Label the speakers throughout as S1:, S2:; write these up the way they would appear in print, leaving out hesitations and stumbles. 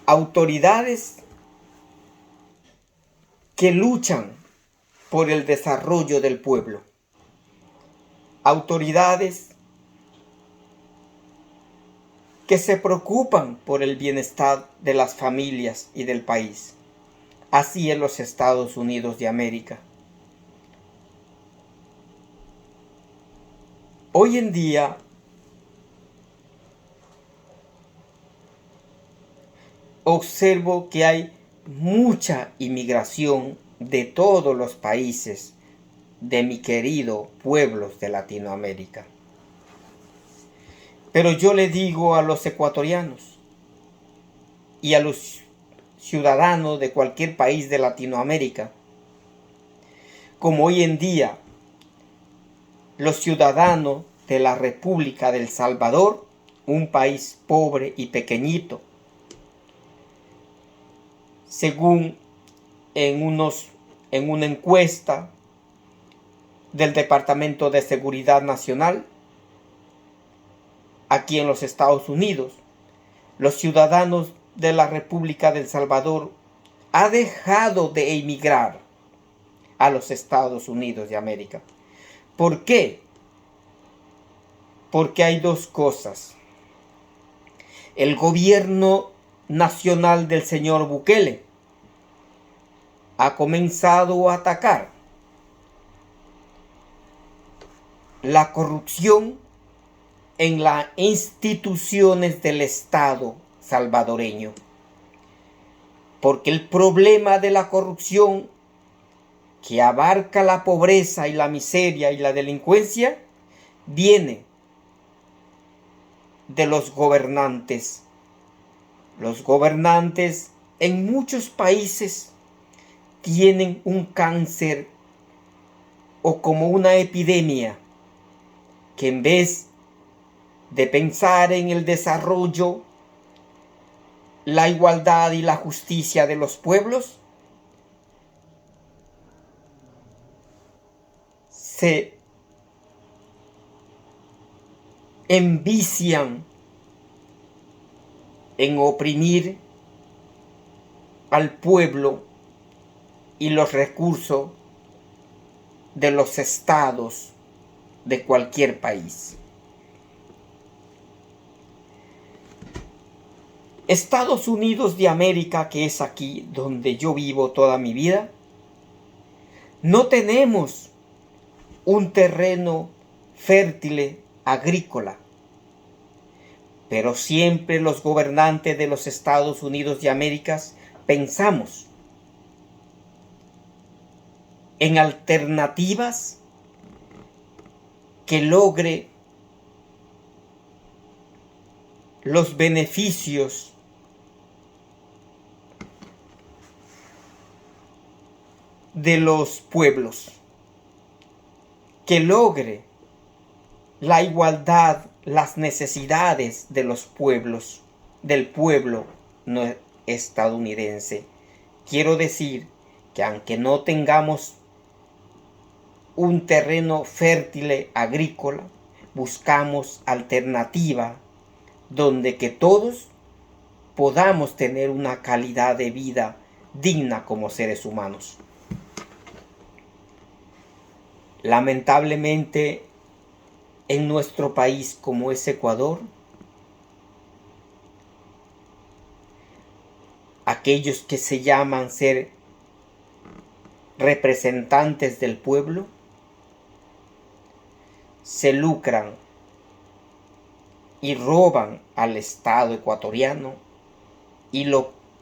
S1: autoridades que luchan por el desarrollo del pueblo, autoridades que se preocupan por el bienestar de las familias y del país. Así en los Estados Unidos de América. Hoy en día observo que hay mucha inmigración de todos los países de mi querido pueblos de Latinoamérica. Pero yo le digo a los ecuatorianos y a los ciudadanos de cualquier país de Latinoamérica, como hoy en día los ciudadanos de la República del Salvador, un país pobre y pequeñito, según en una encuesta del Departamento de Seguridad Nacional, aquí en los Estados Unidos, los ciudadanos de la República del Salvador han dejado de emigrar a los Estados Unidos de América. ¿Por qué? Porque hay dos cosas. El gobierno nacional del señor Bukele ha comenzado a atacar la corrupción en las instituciones del Estado salvadoreño. Porque el problema de la corrupción, que abarca la pobreza y la miseria y la delincuencia, viene de los gobernantes. Los gobernantes en muchos países tienen un cáncer o como una epidemia, que en vez de pensar en el desarrollo, la igualdad y la justicia de los pueblos, se envician en oprimir al pueblo y los recursos de los estados de cualquier país. Estados Unidos de América, que es aquí donde yo vivo toda mi vida, no tenemos un terreno fértil agrícola, pero siempre los gobernantes de los Estados Unidos de América pensamos en alternativas que logre los beneficios de los pueblos, que logre la igualdad, las necesidades de los pueblos, del pueblo no estadounidense. Quiero decir que aunque no tengamos un terreno fértil agrícola, buscamos alternativa donde que todos podamos tener una calidad de vida digna como seres humanos. Lamentablemente, en nuestro país como es Ecuador, aquellos que se llaman ser representantes del pueblo se lucran y roban al Estado ecuatoriano y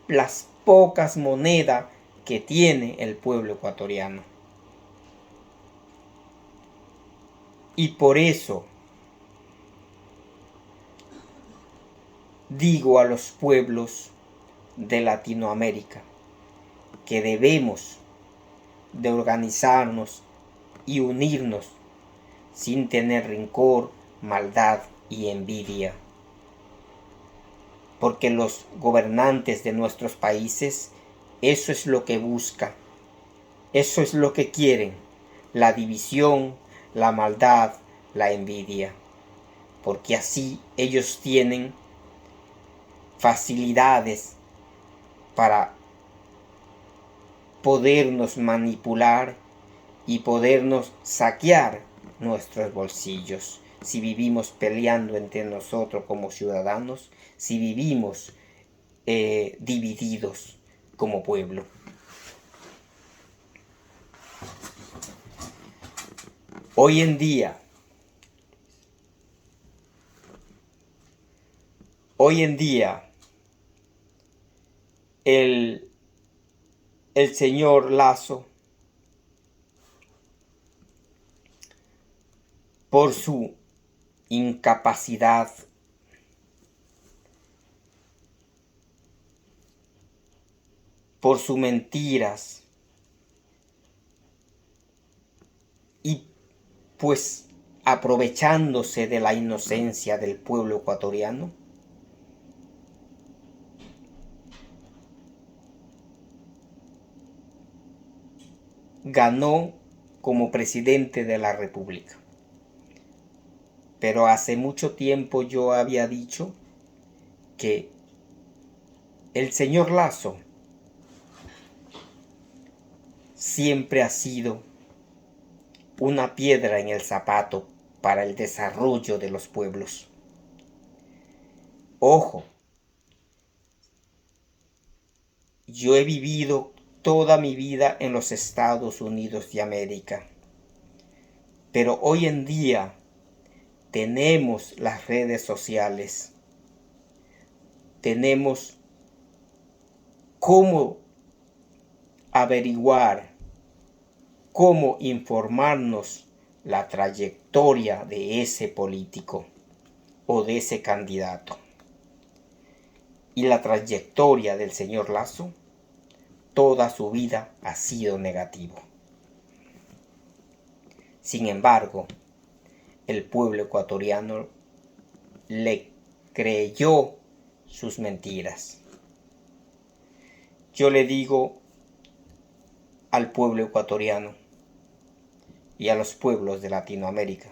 S1: las pocas monedas que tiene el pueblo ecuatoriano. Y por eso digo a los pueblos de Latinoamérica que debemos de organizarnos y unirnos sin tener rencor, maldad y envidia. Porque los gobernantes de nuestros países eso es lo que buscan, eso es lo que quieren, la división, la maldad, la envidia, porque así ellos tienen facilidades para podernos manipular y podernos saquear nuestros bolsillos. Si vivimos peleando entre nosotros como ciudadanos, si vivimos divididos como pueblo. Hoy en día, el señor Lasso, por su incapacidad, por sus mentiras, y pues aprovechándose de la inocencia del pueblo ecuatoriano, ganó como presidente de la República. Pero hace mucho tiempo yo había dicho que el señor Lasso siempre ha sido una piedra en el zapato para el desarrollo de los pueblos. Ojo, yo he vivido toda mi vida en los Estados Unidos de América, pero hoy en día tenemos las redes sociales, tenemos cómo averiguar, cómo informarnos la trayectoria de ese político o de ese candidato. Y la trayectoria del señor Lasso, toda su vida ha sido negativo. Sin embargo, el pueblo ecuatoriano le creyó sus mentiras. Yo le digo al pueblo ecuatoriano y a los pueblos de Latinoamérica,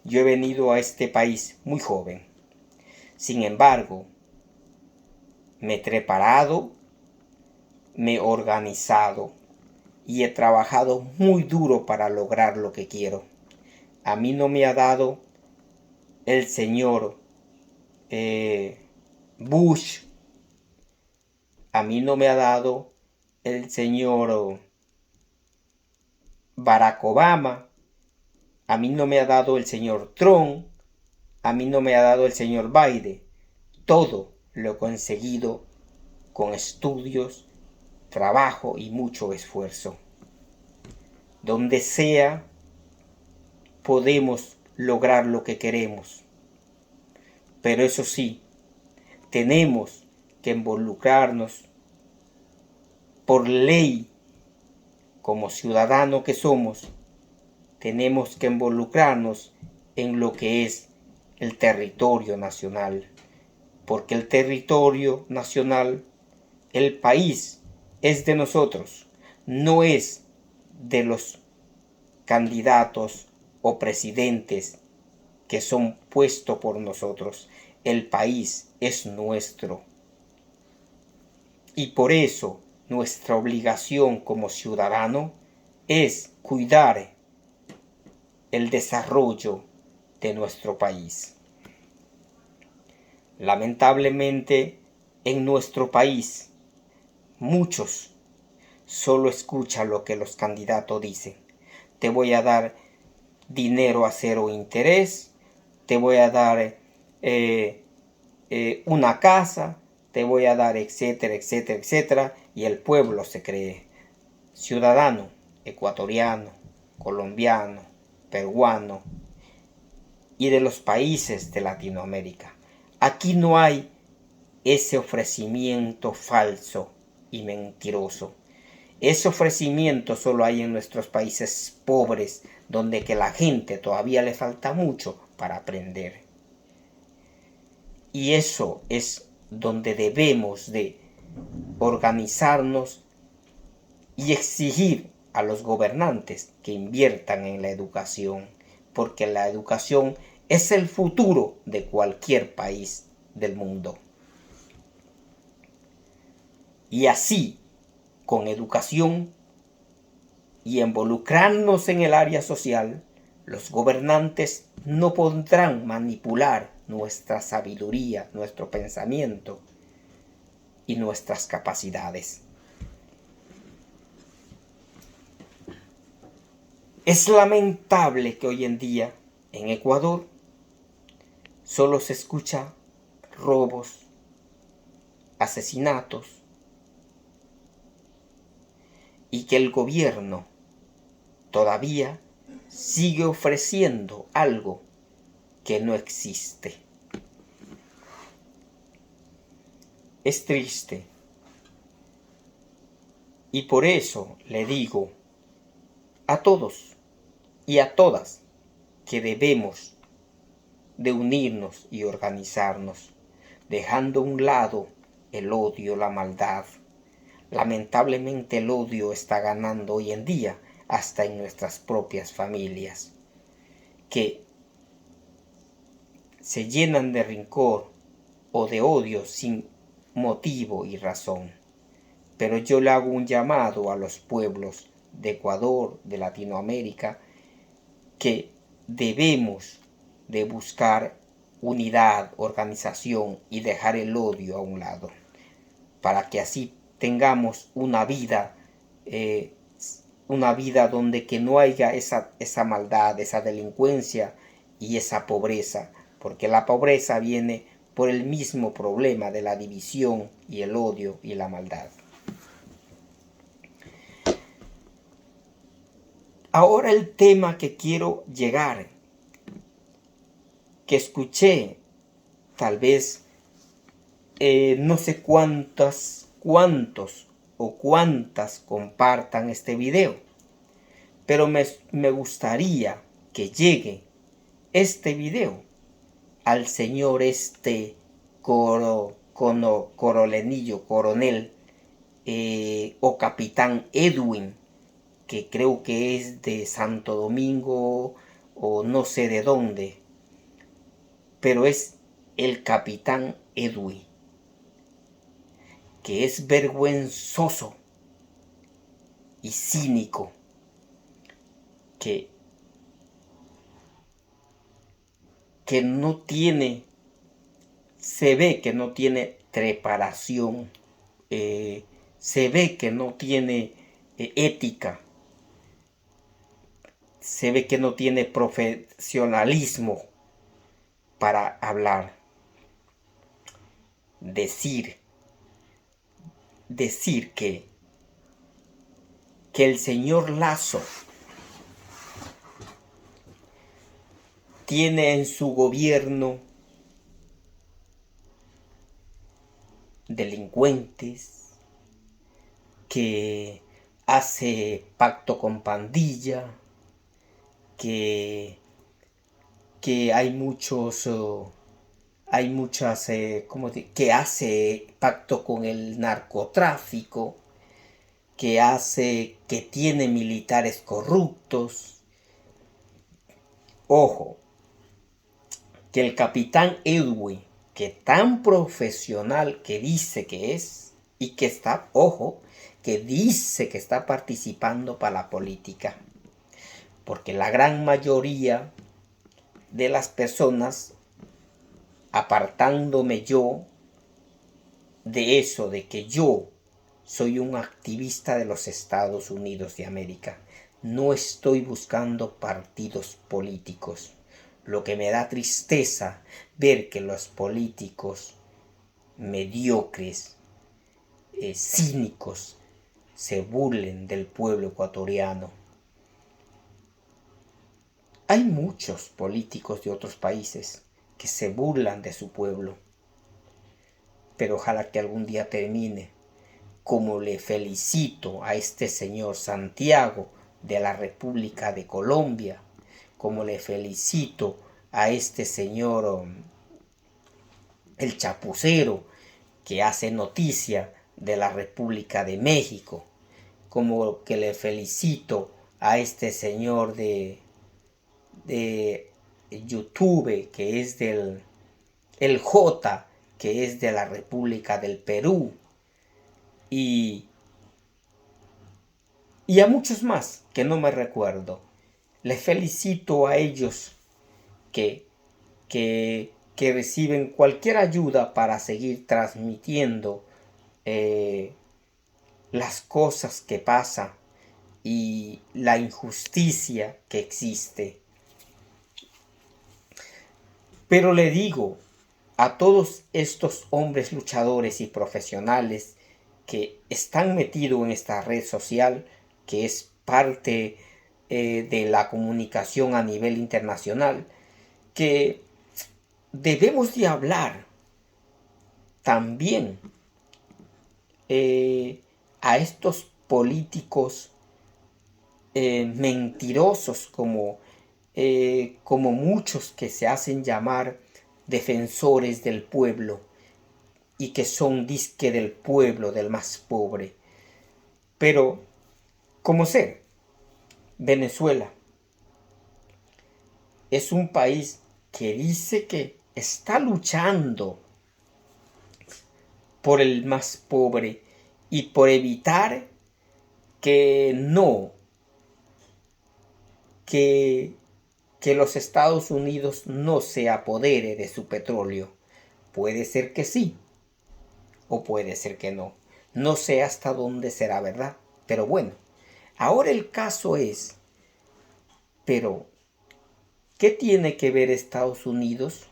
S1: yo he venido a este país muy joven. Sin embargo, me he preparado, me he organizado y he trabajado muy duro para lograr lo que quiero. A mí no me ha dado el señor Bush, a mí no me ha dado el señor Barack Obama, a mí no me ha dado el señor Trump, a mí no me ha dado el señor Biden. Todo lo he conseguido con estudios, trabajo y mucho esfuerzo. Donde sea, podemos lograr lo que queremos. Pero eso sí, tenemos que involucrarnos por ley, como ciudadanos que somos, tenemos que involucrarnos en lo que es el territorio nacional. Porque el territorio nacional, el país, es de nosotros, no es de los candidatos o presidentes que son puestos por nosotros. El país es nuestro. Y por eso nuestra obligación como ciudadano es cuidar el desarrollo de nuestro país. Lamentablemente, en nuestro país, muchos solo escuchan lo que los candidatos dicen. Te voy a dar dinero a cero interés, te voy a dar una casa, te voy a dar etcétera, etcétera, etcétera, y el pueblo se cree. Ciudadano, ecuatoriano, colombiano, peruano y de los países de Latinoamérica. Aquí no hay ese ofrecimiento falso y mentiroso. Ese ofrecimiento solo hay en nuestros países pobres, donde que la gente todavía le falta mucho para aprender. Y eso es donde debemos de organizarnos y exigir a los gobernantes que inviertan en la educación, porque la educación es el futuro de cualquier país del mundo. Y así, con educación y involucrarnos en el área social, los gobernantes no podrán manipular nuestra sabiduría, nuestro pensamiento y nuestras capacidades. Es lamentable que hoy en día en Ecuador solo se escucha robos, asesinatos y que el gobierno todavía sigue ofreciendo algo que no existe. Es triste. Y por eso le digo a todos y a todas que debemos de unirnos y organizarnos, dejando a un lado el odio, la maldad. Lamentablemente el odio está ganando hoy en día hasta en nuestras propias familias, que se llenan de rencor o de odio sin motivo y razón. Pero yo le hago un llamado a los pueblos de Ecuador, de Latinoamérica, que debemos de buscar unidad, organización y dejar el odio a un lado, para que así tengamos una vida donde que no haya esa maldad, esa delincuencia y esa pobreza, porque la pobreza viene por el mismo problema de la división y el odio y la maldad. Ahora el tema que quiero llegar, que escuché, tal vez no sé cuántos o cuántas compartan este video, pero me gustaría que llegue este video al señor coronel o capitán Edwin, que creo que es de Santo Domingo o no sé de dónde, pero es el capitán Edwin, que es vergonzoso y cínico, que no tiene, se ve que no tiene preparación, se ve que no tiene ética, se ve que no tiene profesionalismo para hablar, decir que el señor Lasso tiene en su gobierno delincuentes, que hace pacto con pandilla, que hay muchas, que hace pacto con el narcotráfico, que tiene militares corruptos. Ojo, que el capitán Edwin, que tan profesional que dice que es, y que está, ojo, que dice que está participando para la política, porque la gran mayoría de las personas, apartándome yo de eso, de que yo soy un activista de los Estados Unidos de América, no estoy buscando partidos políticos. Lo que me da tristeza ver que los políticos mediocres, cínicos, se burlen del pueblo ecuatoriano. Hay muchos políticos de otros países que se burlan de su pueblo, pero ojalá que algún día termine, como le felicito a este señor Santiago de la República de Colombia, como le felicito a este señor el Chapucero, que hace noticia de la República de México, como que le felicito a este señor de YouTube, que es el J, que es de la República del Perú, y, y a muchos más que no me recuerdo. Les felicito a ellos que, que reciben cualquier ayuda para seguir transmitiendo las cosas que pasan y la injusticia que existe. Pero le digo a todos estos hombres luchadores y profesionales que están metidos en esta red social, que es parte de la comunicación a nivel internacional, que debemos de hablar también a estos políticos mentirosos como muchos que se hacen llamar defensores del pueblo y que son disque del pueblo, del más pobre. Pero, como sé, Venezuela es un país que dice que está luchando por el más pobre y por evitar que los Estados Unidos no se apodere de su petróleo. Puede ser que sí, o puede ser que no. No sé hasta dónde será verdad. Pero bueno, ahora el caso es, pero, ¿qué tiene que ver Estados Unidos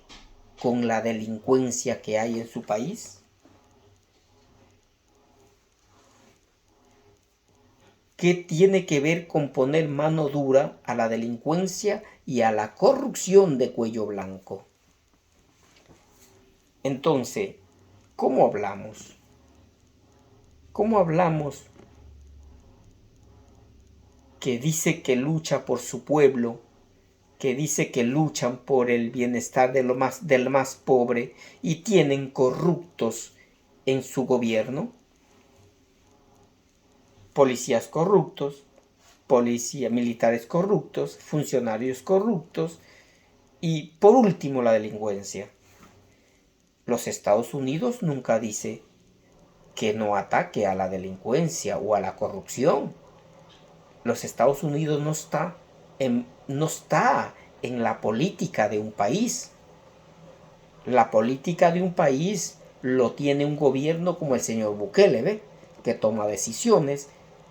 S1: con la delincuencia que hay en su país? ¿Qué tiene que ver con poner mano dura a la delincuencia y a la corrupción de cuello blanco? Entonces, ¿cómo hablamos? ¿Cómo hablamos que dice que lucha por su pueblo, que dice que luchan por el bienestar del más pobre y tienen corruptos en su gobierno? Policías corruptos, militares corruptos, funcionarios corruptos y por último la delincuencia. Los Estados Unidos nunca dice que no ataque a la delincuencia o a la corrupción. Los Estados Unidos no está en la política de un país. La política de un país lo tiene un gobierno como el señor Bukele, ¿ve? Que toma decisiones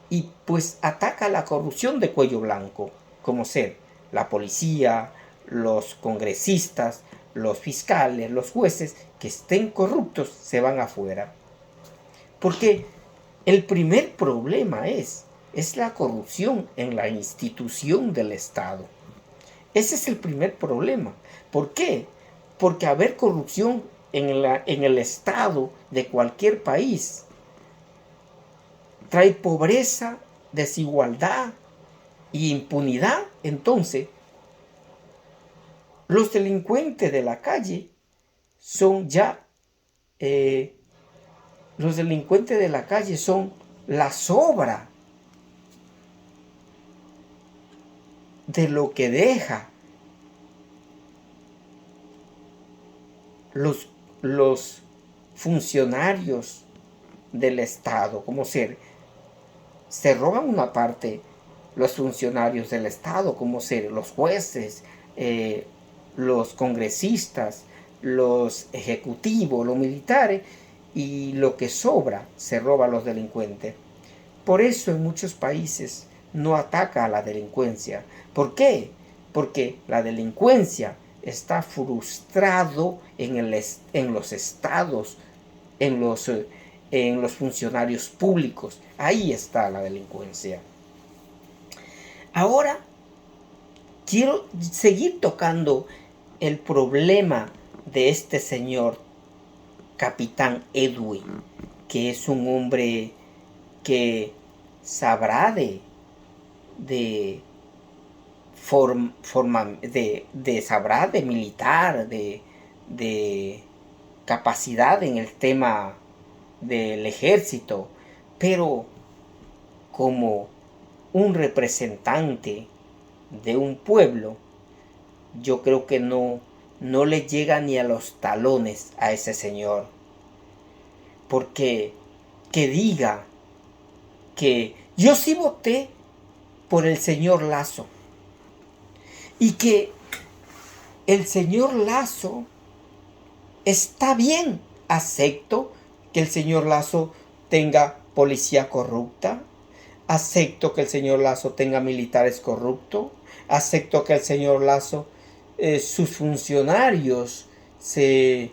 S1: y pues ataca la corrupción de cuello blanco, como ser la policía, los congresistas, los fiscales, los jueces que estén corruptos se van afuera. Porque el primer problema es la corrupción en la institución del Estado. Ese es el primer problema. ¿Por qué? Porque haber corrupción en el Estado de cualquier país trae pobreza, desigualdad e impunidad. Entonces, los delincuentes de la calle son ya, los delincuentes de la calle son la sobra de lo que deja los funcionarios del Estado, como se roban una parte los funcionarios del Estado, como ser los jueces, los congresistas, los ejecutivos, los militares, y lo que sobra se roba a los delincuentes. Por eso en muchos países no ataca a la delincuencia. ¿Por qué? Porque la delincuencia está frustrado en los estados, en los funcionarios públicos. Ahí está la delincuencia. Ahora quiero seguir tocando el problema de este señor Capitán Edwin, que es un hombre que sabrá sabrá de militar, de capacidad en el tema del ejército, pero como un representante de un pueblo, yo creo que no le llega ni a los talones a ese señor, porque que diga que yo sí voté por el señor Lasso y que el señor Lasso está bien, acepto que el señor Lasso tenga policía corrupta, acepto que el señor Lasso tenga militares corruptos, acepto que el señor Lasso, sus funcionarios se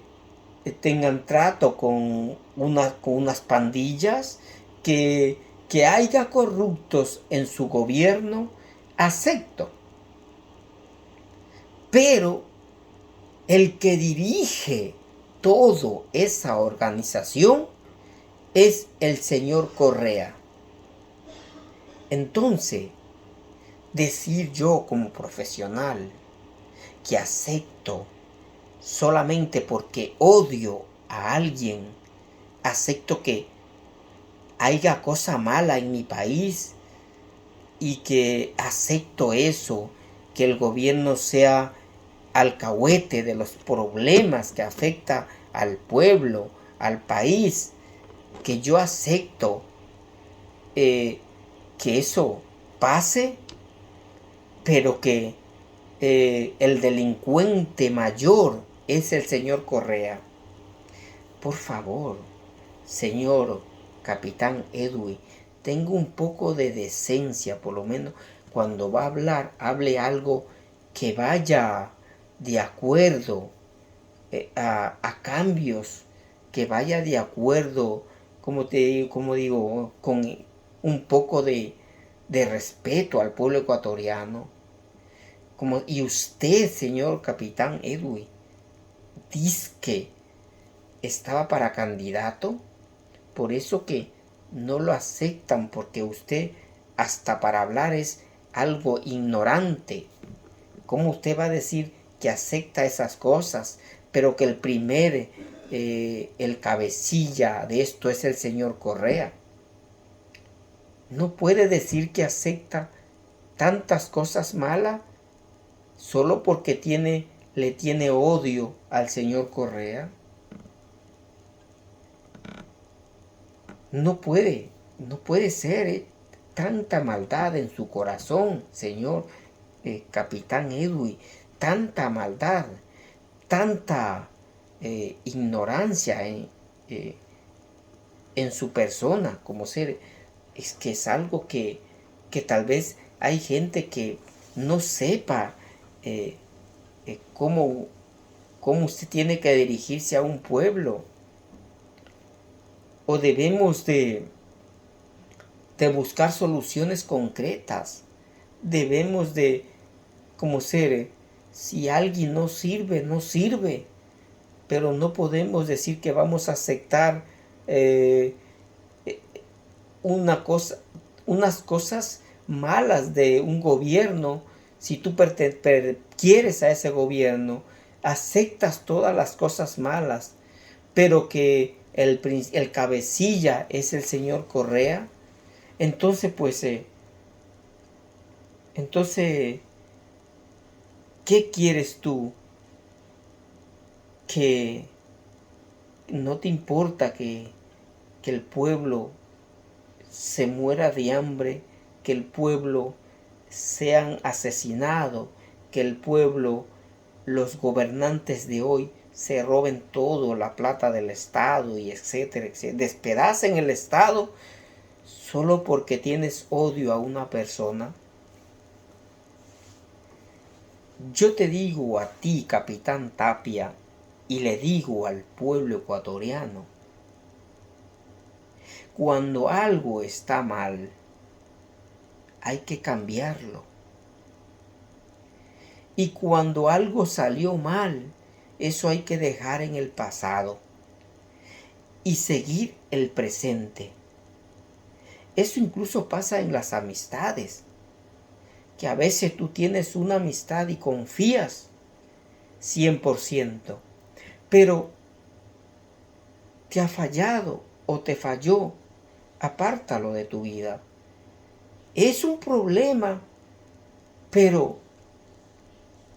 S1: tengan trato con unas pandillas, que haya corruptos en su gobierno, acepto. Pero el que dirige toda esa organización es el señor Correa. Entonces, decir yo como profesional que acepto solamente porque odio a alguien, acepto que haya cosa mala en mi país y que acepto eso, que el gobierno sea alcahuete de los problemas que afecta al pueblo, al país, que yo acepto que eso pase, pero que el delincuente mayor es el señor Correa. Por favor, señor capitán Edwin, tenga un poco de decencia, por lo menos cuando va a hablar, hable algo que vaya de acuerdo a cambios, que vaya de acuerdo, como digo, con un poco de respeto al pueblo ecuatoriano. Y usted, señor capitán Edwin, dice que estaba para candidato, por eso que no lo aceptan, porque usted hasta para hablar es algo ignorante. ¿Cómo usted va a decir que acepta esas cosas, pero que el cabecilla de esto es el señor Correa? No puede decir que acepta tantas cosas malas solo porque le tiene odio al señor Correa. No puede ser tanta maldad en su corazón, señor capitán Edwin, tanta maldad, tanta ignorancia en su persona como ser. Es que es algo que tal vez hay gente que no sepa cómo usted tiene que dirigirse a un pueblo. O debemos de buscar soluciones concretas. Debemos de, como ser, si alguien no sirve, no sirve. Pero no podemos decir que vamos a aceptar unas cosas malas de un gobierno. Si tú quieres a ese gobierno, aceptas todas las cosas malas, pero que el cabecilla es el señor Correa, entonces pues ¿qué quieres tú? Que no te importa que el pueblo se muera de hambre, que el pueblo sean asesinados, que el pueblo, los gobernantes de hoy se roben todo, la plata del Estado y etcétera, etcétera, despedacen el Estado solo porque tienes odio a una persona. Yo te digo a ti, capitán Tapia, y le digo al pueblo ecuatoriano, cuando algo está mal, hay que cambiarlo. Y cuando algo salió mal, eso hay que dejar en el pasado y seguir el presente. Eso incluso pasa en las amistades, que a veces tú tienes una amistad y confías 100%, pero te ha fallado o te falló, apártalo de tu vida. Es un problema, pero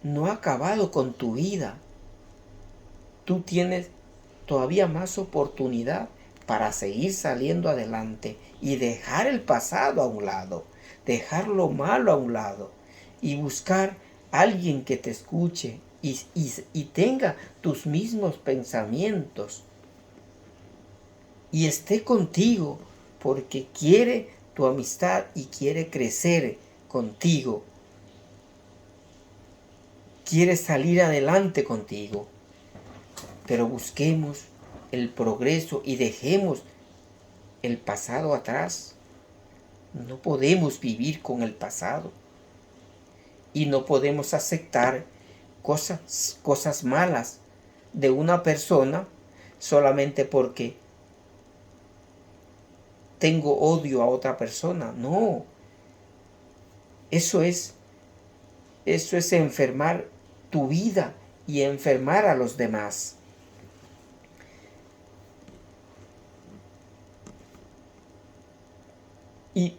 S1: no ha acabado con tu vida. Tú tienes todavía más oportunidad para seguir saliendo adelante y dejar el pasado a un lado, dejar lo malo a un lado y buscar a alguien que te escuche y tenga tus mismos pensamientos y esté contigo porque quiere tu amistad y quiere crecer contigo, quiere salir adelante contigo. Pero busquemos el progreso y dejemos el pasado atrás. No podemos vivir con el pasado y no podemos aceptar cosas malas de una persona solamente porque tengo odio a otra persona. No, eso es enfermar tu vida y enfermar a los demás. Y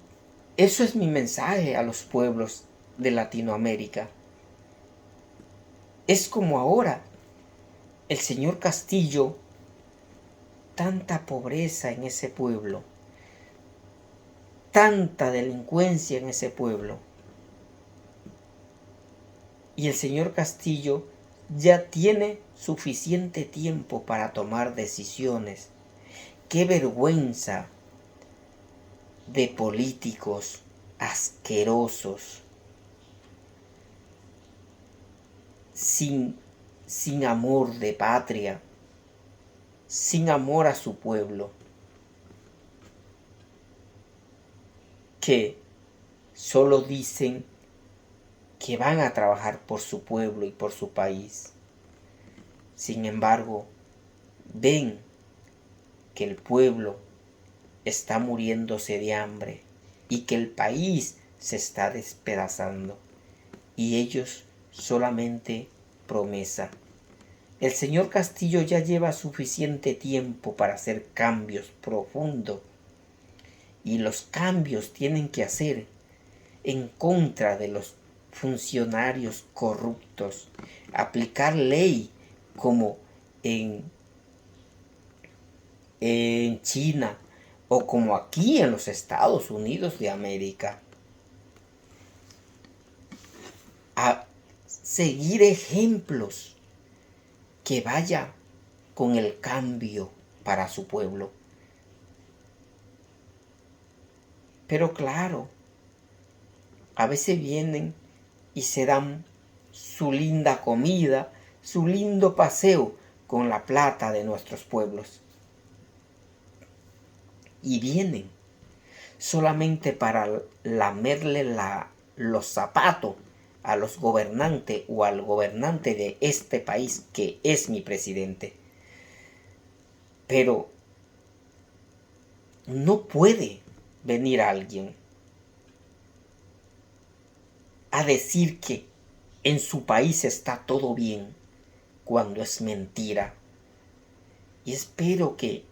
S1: eso es mi mensaje a los pueblos de Latinoamérica. Es como ahora el señor Castillo, tanta pobreza en ese pueblo, tanta delincuencia en ese pueblo. Y el señor Castillo ya tiene suficiente tiempo para tomar decisiones. ¡Qué vergüenza de políticos asquerosos! Sin amor de patria, sin amor a su pueblo, que solo dicen que van a trabajar por su pueblo y por su país. Sin embargo, ven que el pueblo está muriéndose de hambre y que el país se está despedazando. Y ellos solamente promesa. El señor Castillo ya lleva suficiente tiempo para hacer cambios profundos. Y los cambios tienen que hacer en contra de los funcionarios corruptos. Aplicar ley como en China o como aquí en los Estados Unidos de América. A seguir ejemplos que vaya con el cambio para su pueblo. Pero claro, a veces vienen y se dan su linda comida, su lindo paseo con la plata de nuestros pueblos. Y vienen solamente para lamerle los zapatos a los gobernantes o al gobernante de este país que es mi presidente. Pero no puede venir alguien a decir que en su país está todo bien cuando es mentira. Y espero que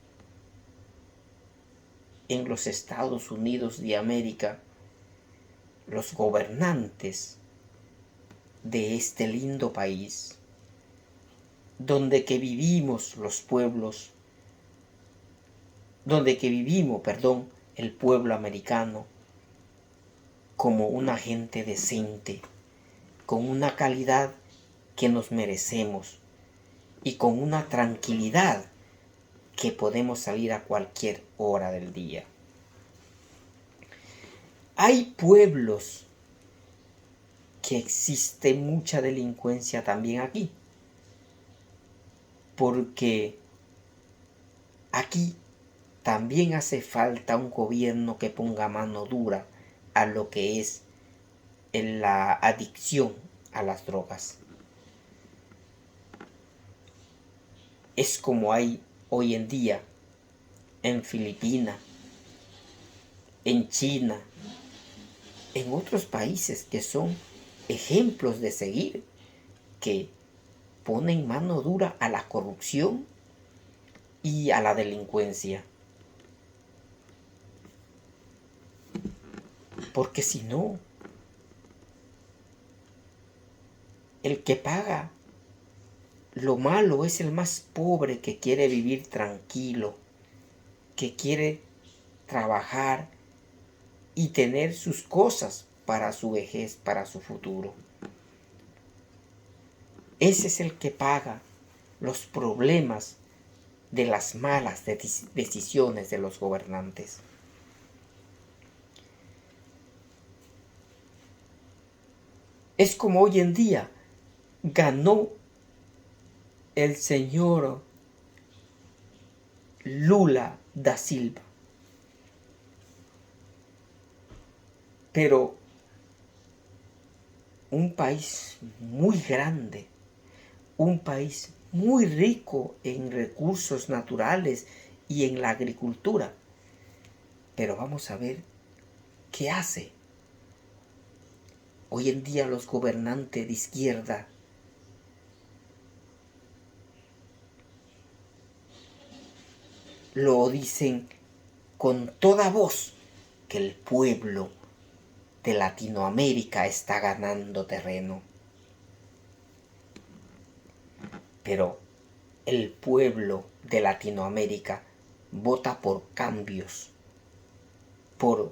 S1: en los Estados Unidos de América los gobernantes de este lindo país, donde que vivimos los pueblos, donde que vivimos, el pueblo americano, como una gente decente, con una calidad que nos merecemos y con una tranquilidad que podemos salir a cualquier hora del día. Hay pueblos que existe mucha delincuencia también aquí, porque aquí también hace falta un gobierno que ponga mano dura a lo que es en la adicción a las drogas. Es como hay hoy en día en Filipinas, en China, en otros países que son ejemplos de seguir, que ponen mano dura a la corrupción y a la delincuencia. Porque si no, el que paga lo malo es el más pobre que quiere vivir tranquilo que quiere trabajar y tener sus cosas para su vejez, para su futuro. Ese es el que paga los problemas de las malas decisiones de los gobernantes. Es como hoy en día ganó el señor Lula da Silva. Pero un país muy grande, un país muy rico en recursos naturales y en la agricultura. Pero vamos a ver qué hace. Hoy en día los gobernantes de izquierda lo dicen con toda voz que el pueblo de Latinoamérica está ganando terreno. Pero el pueblo de Latinoamérica vota por cambios, por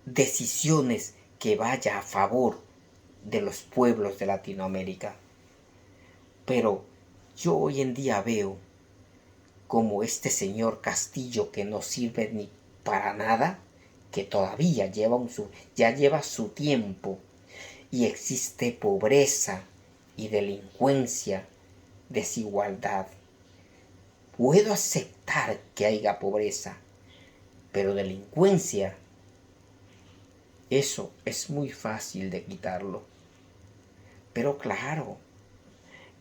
S1: decisiones que vaya a favor de los pueblos de Latinoamérica. Pero yo hoy en día veo como este señor Castillo, que no sirve ni para nada, que todavía ya lleva su tiempo, y existe pobreza y delincuencia, desigualdad. Puedo aceptar que haya pobreza, pero delincuencia, eso es muy fácil de quitarlo. Pero claro,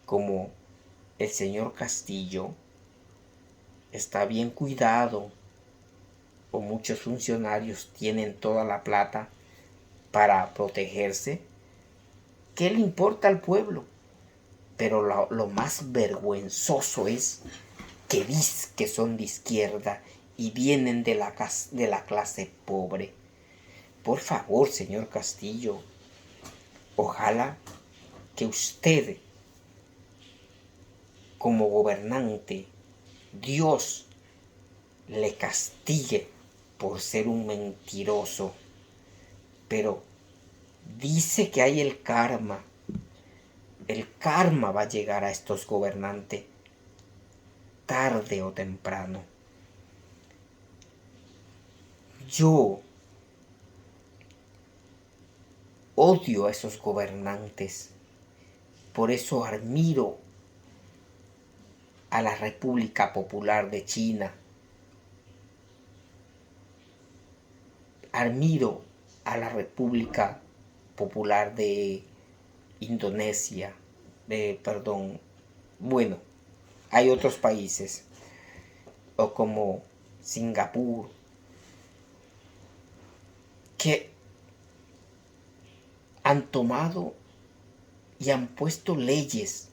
S1: como el señor Castillo está bien cuidado, o muchos funcionarios tienen toda la plata para protegerse, ¿qué le importa al pueblo? Pero lo más vergonzoso es que dicen que son de izquierda y vienen de la clase pobre. Por favor, señor Castillo, ojalá que usted, como gobernante, Dios le castigue por ser un mentiroso. Pero dice que hay el karma. El karma va a llegar a estos gobernantes tarde o temprano. Yo odio a esos gobernantes. Por eso admiro a la República Popular de China. Admiro a la República Popular de Indonesia. Bueno, hay otros países, o como Singapur, que han tomado y han puesto leyes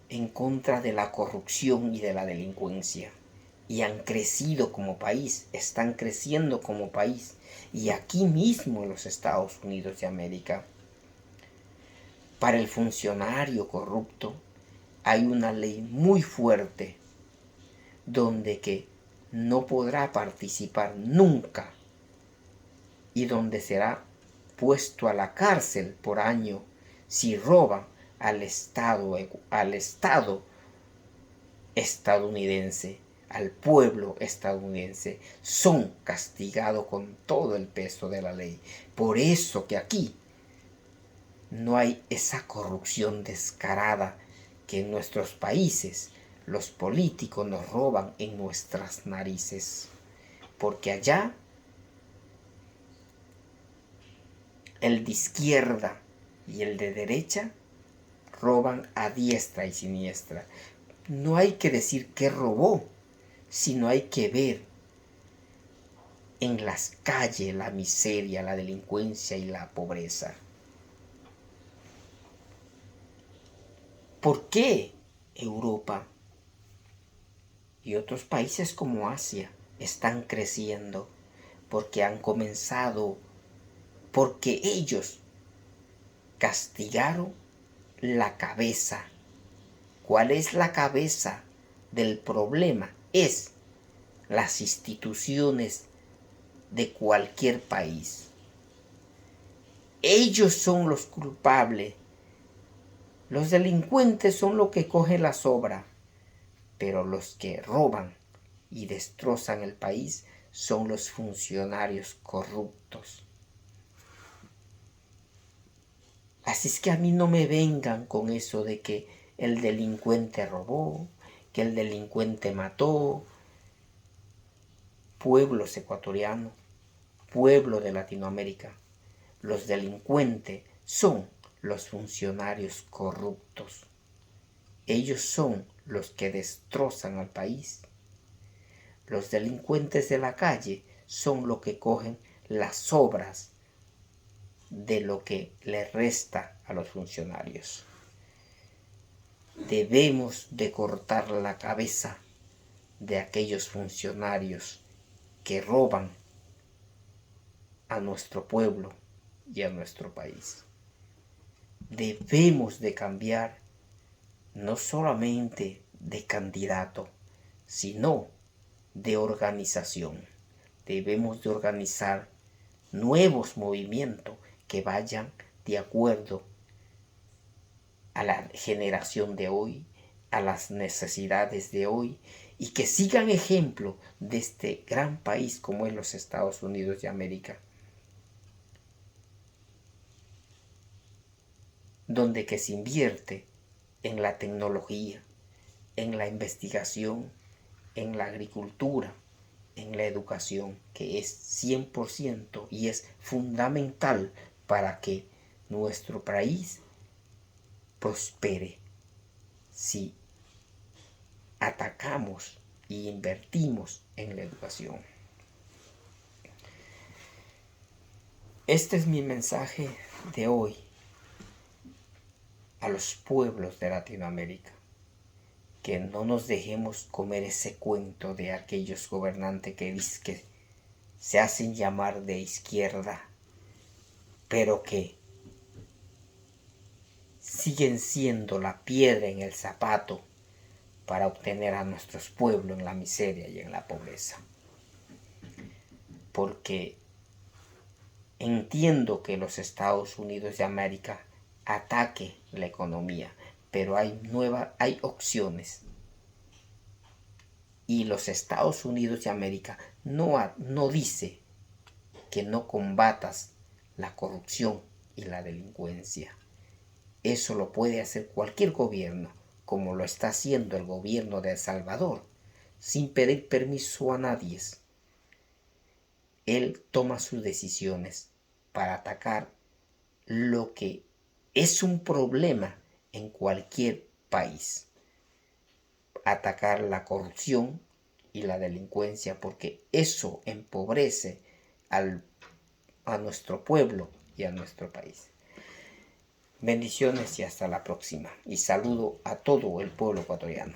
S1: en contra de la corrupción y de la delincuencia. Y han crecido como país, están creciendo como país. Y aquí mismo en los Estados Unidos de América, para el funcionario corrupto hay una ley muy fuerte donde que no podrá participar nunca y donde será puesto a la cárcel por año si roba al Estado estadounidense, al pueblo estadounidense. Son castigados con todo el peso de la ley. Por eso que aquí no hay esa corrupción descarada que en nuestros países los políticos nos roban en nuestras narices. Porque allá el de izquierda y el de derecha roban a diestra y siniestra. No hay que decir que robó, sino hay que ver en las calles la miseria, la delincuencia y la pobreza. ¿Por qué Europa y otros países como Asia están creciendo? Porque han comenzado, porque ellos castigaron la cabeza. ¿Cuál es la cabeza del problema es las instituciones de cualquier país. Ellos son los culpables. Los delincuentes son los que cogen la sobra, pero los que roban y destrozan el país son los funcionarios corruptos. Así es que a mí no me vengan con eso de que el delincuente robó, que el delincuente mató. Pueblos ecuatorianos, pueblo de Latinoamérica, los delincuentes son los funcionarios corruptos. Ellos son los que destrozan al país. Los delincuentes de la calle son los que cogen las sobras de lo que le resta a los funcionarios. Debemos de cortar la cabeza de aquellos funcionarios que roban a nuestro pueblo y a nuestro país. Debemos de cambiar no solamente de candidato, sino de organización. Debemos de organizar nuevos movimientos que vayan de acuerdo a la generación de hoy, a las necesidades de hoy, y que sigan ejemplo de este gran país como es los Estados Unidos de América, donde que se invierte en la tecnología, en la investigación, en la agricultura, en la educación, que es 100% y es fundamental para que nuestro país prospere. Si atacamos y invertimos en la educación. Este es mi mensaje de hoy a los pueblos de Latinoamérica. Que no nos dejemos comer ese cuento de aquellos gobernantes que se hacen llamar de izquierda, pero que siguen siendo la piedra en el zapato para obtener a nuestros pueblos en la miseria y en la pobreza. Porque entiendo que los Estados Unidos de América ataque la economía, pero hay opciones. Y los Estados Unidos de América no dice que no combatas la corrupción y la delincuencia. Eso lo puede hacer cualquier gobierno, como lo está haciendo el gobierno de El Salvador, sin pedir permiso a nadie. Él toma sus decisiones para atacar lo que es un problema en cualquier país. Atacar la corrupción y la delincuencia, porque eso empobrece a nuestro pueblo y a nuestro país. Bendiciones y hasta la próxima. Y saludo a todo el pueblo ecuatoriano.